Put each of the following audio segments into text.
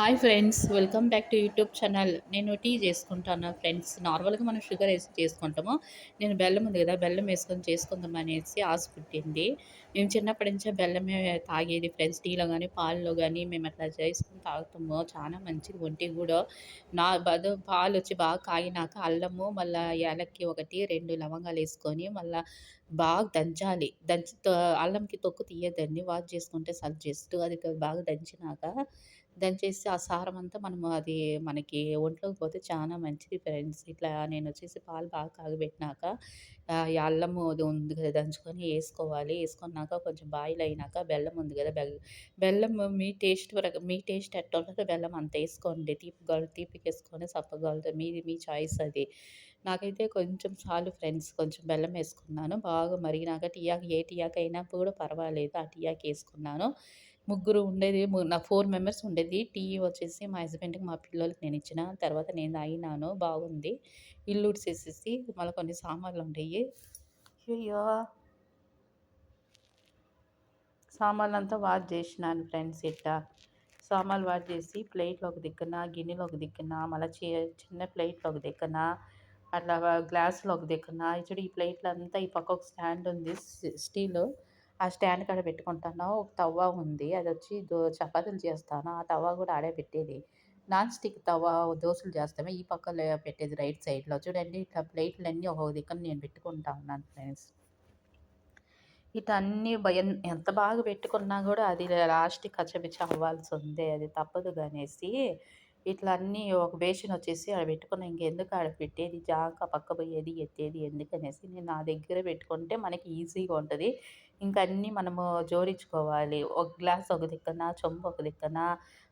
Hi friends, welcome back to YouTube channel. నేను tea చేసుకుంటాను friends. నార్మల్గా మనం షుగర్ వేసి చేసుకుంటాము. నేను బెల్లం ఉంది కదా, బెల్లం వేసుకొని చేసుకుందాం అనేసి ఆశ పుట్టింది. మేము చిన్నప్పటి నుంచే బెల్లమే తాగేది ఫ్రెండ్స్. టీలో కానీ పాలలో కానీ మేము అట్లా చేసుకొని తాగుతాము. చాలా మంచిది ఒంటికి కూడా. పాలు వచ్చి బాగా కాగినాక అల్లము, మళ్ళీ యాలక్కి ఒకటి 2 లవంగాలు వేసుకొని మళ్ళీ బాగా దంచాలి. అల్లంకి తొక్కు తీయద్దండి, వాష్ చేసుకుంటే జస్ట్ అది బాగా దంచినాక దంచేసి ఆ సారం అంతా మనము అది మనకి ఒంట్లోకి పోతే చాలా మంచిది ఫ్రెండ్స్. ఇట్లా నేనొచ్చేసి పాలు బాగా కాగబెట్టినాక ఈ అల్లము అది ఉంది కదా దంచుకొని ఏసుకోవాలి. ఏసుకున్నాక కొంచెం బాయిల్ అయినాక బెల్లం ఉంది కదా, బెల్లం మీ టేస్ట్ ఎట్లా ఉంటదో బెల్లం అంత ఏసుకోండి. తీపికేసుకొని సప్పగాలుతో మీది మీ చాయిస్ అది. నాకైతే కొంచెం చాలు ఫ్రెండ్స్. కొంచెం బెల్లం ఏసుకున్నాను. బాగా మరిగినాక ఏ టీయాక్ అయినా కూడా పర్వాలేదు. ఆ టీయాక్ ఏసుకున్నాను. ముగ్గురు ఉండేది. నాకు 4 మెంబర్స్ ఉండేది. టీ వచ్చేసి మా హస్బెండ్‌కి, మా పిల్లోలకి నేనిచ్చిన. తర్వాత నేను తాగినాను. బాగుంది. ఇల్లు ఊడ్చేసేసి మళ్ళీ కొన్ని సామాన్లుండేయి. అయ్యయ్యో! సామాన్లంతా వాష్ జేసినాను ఫ్రెండ్స్ ఇట్టా. సామాన్లు వాష్ జేసి ప్లేట్‌లో ఒక దిక్కున, గిన్నెలో ఒక దిక్కున, మళ్ళా చిన్న ప్లేట్‌లో ఒక దిక్కున, అట్లా గ్లాస్‌లో ఒక దిక్కున. చూడు ఈ ప్లేట్‌లంతా ఈ పక్క ఒక స్టాండ్ ఉంది స్టీలు. ఆ స్టాండ్ కాడ పెట్టుకుంటాను. ఒక తవ్వ ఉంది. అదొచ్చి చపాతీలు చేస్తాను. ఆ తవ్వ గూడా ఆడే పెట్టేది. నాన్ స్టిక్ తవ్వ దోసలు చేస్తాము. ఈ పక్క పెట్టేది రైట్ సైడ్‌లో. చూడండి ఇట్లా ప్లేట్‌లన్నీ ఒక్కొక్క దిక్కున నేను పెట్టుకుంటా ఉన్నాను ఫ్రెండ్స్. ఇటన్నీ ఎంత బాగా పెట్టుకున్నా గూడా అది లాస్ట్‌కి కచ్చపిచ్చ అవ్వాల్సుందే. అది తప్పదు గనేసి, ఇట్లా అన్నీ ఒక బేసినొచ్చేసి ఆడ పెట్టుకున్నా. ఇంకెందుకు ఆడ పెట్టేది, పక్క పోయేది, ఎత్తేది ఎందుకనేసి నేను నా దగ్గరే పెట్టుకుంటే మనకి ఈజీగా ఉంటది. ఇంక అన్నీ మనము జోడించుకోవాలి. ఒక గ్లాస్ ఒక దిక్కున, చెంబు ఒక దిక్కున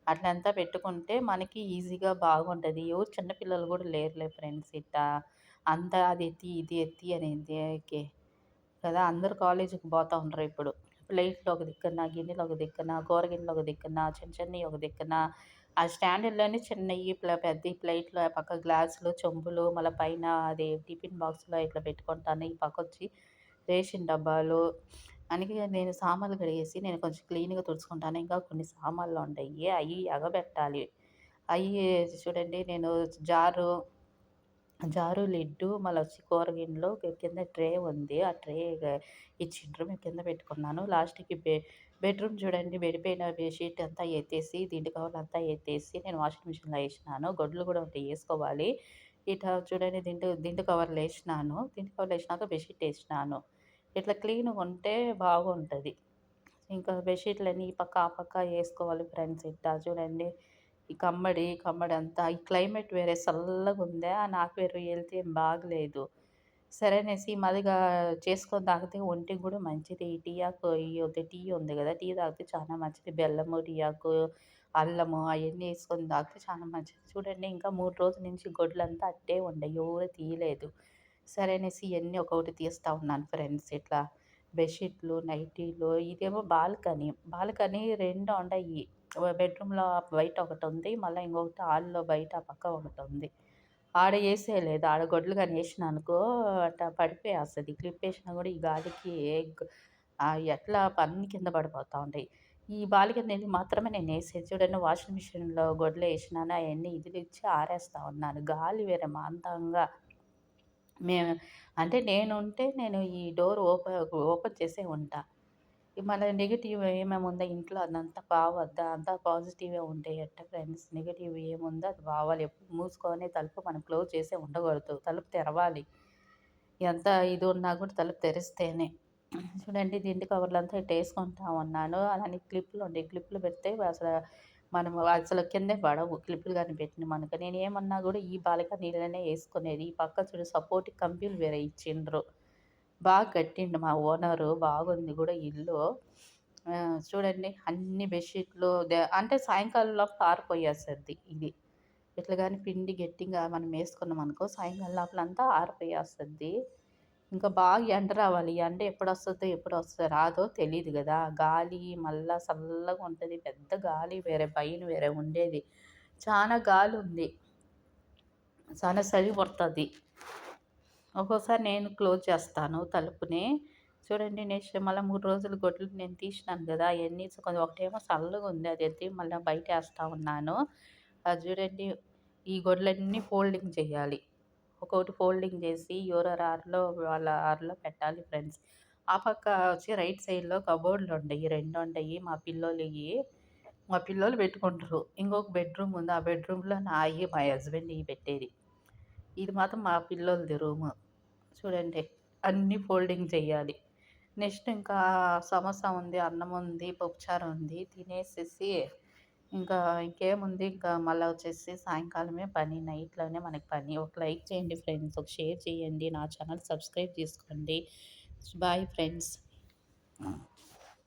అట్లంతా పెట్టుకుంటే మనకి ఈజీగా బాగుంటది. ఎవరు చిన్న పిల్లలు గూడా లేరులే ఫ్రెండ్స్ ఇట్టా. అంతా అది ఎత్తి, ఇది ఎత్తి అనేదానికి. కదా! అందరూ కాలేజీకి పోతా ఉండ్రు ఇప్పుడు. ప్లేట్‌లు ఒక దిక్కున, గిన్నెలు ఒక దిక్కున, కూర గిన్నెలు ఒక దిక్కున, చిన్నయి ఒక దిక్కున, ఆ స్టాండుల్లోనే చిన్నయి, పెద్దయి ప్లేట్‌లు, ఆ పక్క గ్లాసులు, చెంబులు, మళ్ళా పైన అది టిఫిన్ బాక్స్‌లో ఇట్లా పెట్టుకుంటాను. ఈ పక్కొచ్చి రేషన్ డబ్బాలు. అందుకే నేను సామాన్లు కడిగేసి నేను కొంచెం క్లీన్‌గా తుడుచుకుంటాను. ఇంకా కొన్ని సామాన్లుండయి. అయి ఎగబెట్టాలి. అయి చూడండి నేను జారు లిడ్డు, మళ్ళొచ్చి కూర గిన్నెలు, కింద ట్రే ఉంది. ఆ ట్రే ఇచ్చిండ్రు. మేము కింద పెట్టుకున్నాను. లాస్ట్‌కి బెడ్‌రూమ్ చూడండి, విడిపోయిన బెడ్‌షీట్ అంతా ఎత్తేసి, దిండు కవర్లంతా ఎత్తేసి నేను వాషింగ్ మిషన్‌లో ఏసినాను. గొడ్లు గూడా ఉంటాయి ఏసుకోవాలి. ఇటా చూడండి దిండు కవర్లేసినాను. దిండు కవర్లేసినాక బెడ్‌షీట్ ఏసినాను. ఇట్లా క్లీన్‌గుంటే బాగుంటది. ఇంకా బెడ్‌షీట్‌లన్నీ ఈ పక్క, ఆ పక్క ఏసుకోవాలి ఫ్రెండ్స్ ఇట్టా చూడండి. కమ్మడంతా ఈ క్లైమేట్ వేరే సల్లగుందా, నాకు వేరే హెల్త్ ఏం బాగలేదు. సరే అనేసి మజ్జిగ చేసుకొని తాగితే ఒంటికి గూడా మంచిది. ఈ టీ ఉంది గదా, టీ తాగితే చాలా మంచిది. బెల్లము, టీ ఆకు, అల్లము అయన్నీ ఏసుకొని తాగితే చాలా మంచిది. చూడండి ఇంకా 3 రోజుల నుంచి గొడ్లంతా అట్టే ఉండయి. ఎవరు తీయలేదు. సరే అనేసి ఇయన్నీ ఒక్కొక్కటి తీస్తా ఉన్నాను ఫ్రెండ్స్ ఇట్లా. బెడ్‌షీట్‌లు, నైటీలు, ఇదేమో బాల్కనీ. బాల్కనీ 2 ఉండయి. బెడ్‌రూమ్‌లో బయట ఒకటుంది. మళ్ళా ఇంకొకటి హాల్‌లో బయట ఆ పక్క ఒకటుంది. ఆడ ఏసేయలేదు. ఆడ గొడ్లు గాని ఏసినాననుకో అట్టా పడిపోయేస్తది. క్లిప్పేసినా గూడా ఈ గాలికి ఎట్లా అన్నీ కింద పడిపోతా ఉంటాయి. ఈ బాల్కనీది మాత్రమే నేనేసేది. చూడండి వాషింగ్ మిషన్‌లో గొడ్లేసినాను. అయన్నీ ఇదిలిచ్చి ఆరేస్తా ఉన్నాను. గాలి వేరే మాంతంగా. మేము అంటే నేనుంటే నేను ఈ డోర్ ఓపెన్ చేసే ఉంటా. మన నెగెటివ్ ఏమేమి ఉందో ఇంట్లో అదంతా పోవద్దా? అంతా పాజిటివే ఉంటే ఎట్టా ఫ్రెండ్స్? నెగెటివ్ ఏముందో అది పోవాలి. ఎప్పుడు మూసుకొని తలుపు మనం క్లోజ్ చేసే ఉండకూడదు. తలుపు తెరవాలి. ఎంత ఇది ఉన్నా కూడా తలుపు తెరిస్తేనే. చూడండి దిండు కవర్లంతా ఇట్టేసుకుంటా ఉన్నాను. అలానే క్లిప్పులుంటాయి. క్లిప్పులు పెడితే మనము అసలు కిందే పడవు. క్లిప్పులు గాని పెట్టినమనుకో. నేనేమన్నా గూడా ఈ బాల్కనీలోనే యేసుకునేది. ఈ పక్క చూడు సపోర్ట్‌కి కంబీలు వేరే ఇచ్చిండ్రు. బాగా కట్టిండు మా ఓనరు. బాగుంది గూడా ఇల్లు. చూడండి అన్ని బెడ్‌షీట్‌లు అంటే సాయంకాలం లోపల ఆరిపోయేస్తది ఇది. ఇట్లా గాని పిండి గట్టిగా మనం యేసుకున్నామనుకో సాయంకాలం లోపలంతా ఆరిపోయేస్తది. ఇంకా బాగా ఎండ రావాలి. ఈ ఎండ ఎప్పుడొస్తదో, రాదో తెలీదు గదా! గాలి మళ్ళా సల్లగా ఉంటది. పెద్ద గాలి వేరే పైన వేరే ఉండేది. చానా గాలుంది. చానా చలి పుడతది. ఒక్కోసారి నేను క్లోజ్ చేస్తాను తలుపుని. చూడండి నెక్స్ట్ మళ్ళా 3 రోజులు గొడ్లు నేను తీసినాను గదా! అయన్నీ కొంచెం ఒకటేమో సల్లగుంది అది ఎత్తి మళ్ళా బయటేస్తా ఉన్నాను. అది చూడండి ఈ గొడ్లన్నీ ఫోల్డింగ్ చేయాలి. ఒక్కొక్కటి ఫోల్డింగ్ చేసి ఎవరెవరి ఆరులో వాళ్ళ ఆరులో పెట్టాలి ఫ్రెండ్స్. ఆ పక్క వచ్చి రైట్ సైడ్‌లో కబోర్డ్‌లుండయి. 2 ఉండయి మా పిల్లోలియి. మా పిల్లోలు పెట్టుకుంటరు. ఇంకొక బెడ్‌రూమ్ ఉంది. ఆ బెడ్‌రూమ్‌లో నాయి, మా హస్బెండ్‌యి పెట్టేది. ఇది మాత్రం మా పిల్లోలది రూము. చూడండి అన్నీ ఫోల్డింగ్ చేయాలి. నెక్స్ట్ ఇంకా సమోసా ఉంది, అన్నం ఉంది, పప్పుచారు ఉంది. తినేసేసి ఇంకా ఇంకేముంది ఇంకా మళ్ళా వచ్చేసి సాయంకాలమే పని. నైట్‌లోనే మనకి పని. ఒక లైక్ చేయండి ఫ్రెండ్స్. ఒక షేర్ చేయండి. నా ఛానల్ సబ్స్క్రైబ్ చేసుకోండి. Bye friends.